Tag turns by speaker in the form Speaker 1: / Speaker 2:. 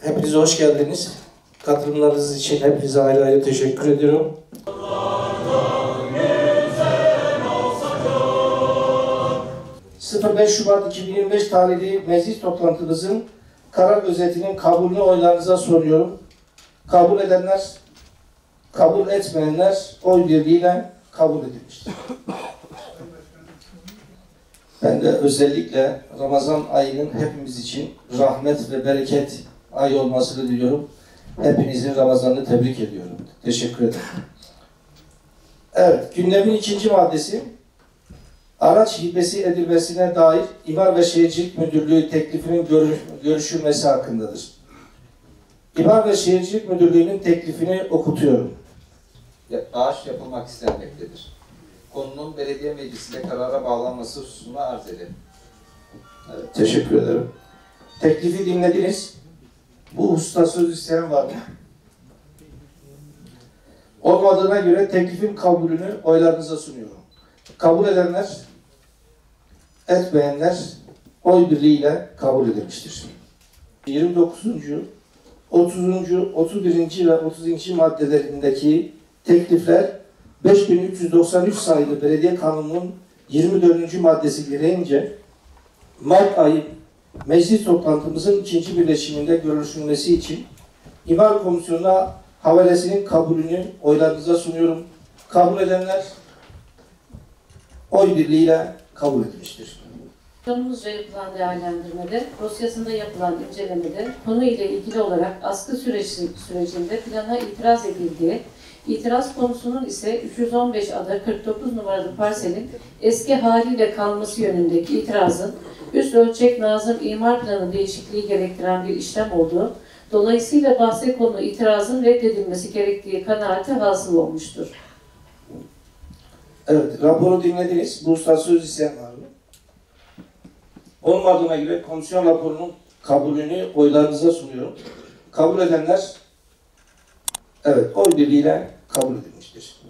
Speaker 1: Hepinize hoş geldiniz. Katılımlarınız için hepinize ayrı ayrı teşekkür ediyorum. 05 Şubat 2025 tarihli meclis toplantımızın karar özetinin kabulünü oylarınıza sunuyorum. Kabul edenler, kabul etmeyenler oy birliğiyle kabul edilmiştir. Ben de özellikle Ramazan ayının hepimiz için rahmet ve bereket ayı olmasını diliyorum. Hepinizin Ramazan'ını tebrik ediyorum. Teşekkür ederim. Evet, gündemin ikinci maddesi araç hibesi edilmesine dair İmar ve Şehircilik Müdürlüğü teklifinin görüşülmesi hakkındadır. İmar ve Şehircilik Müdürlüğü'nün teklifini okutuyorum.
Speaker 2: Bağış yapılmak istenmektedir. Konunun belediye meclisinde karara bağlanması hususunu arz ederim.
Speaker 1: Evet, teşekkür ederim. Teklifi dinlediniz. Bu hususta söz isteyen var mı? Olmadığına göre teklifin kabulünü oylarınıza sunuyorum. Kabul edenler, etmeyenler oy birliğiyle kabul edilmiştir. 29. 30. 31. ve 32. maddelerindeki teklifler 5393 sayılı Belediye Kanunu'nun 24. maddesi gereğince Mart ayı meclis toplantımızın ikinci birleşiminde görüşülmesi için İmar Komisyonu'na havalesinin kabulünü oylarınıza sunuyorum. Kabul edenler oy birliğiyle kabul edilmiştir.
Speaker 3: Konumuzca yapılan değerlendirmede, dosyasında yapılan incelemede konu ile ilgili olarak askı sürecinde plana itiraz edildiği, itiraz konusunun ise 315 ada 49 numaralı parselin eski haliyle kalması yönündeki itirazın üst ölçek nazım imar planı değişikliği gerektiren bir işlem olduğu, dolayısıyla bahse konu itirazın reddedilmesi gerektiği kanaati hasıl olmuştur.
Speaker 1: Evet, raporu dinlediniz. Bu hususta söz isteyen var mı? Olmadığına göre komisyon raporunun kabulünü oylarınıza sunuyorum. Kabul edenler, evet, oy birliğiyle kabul edilmiştir.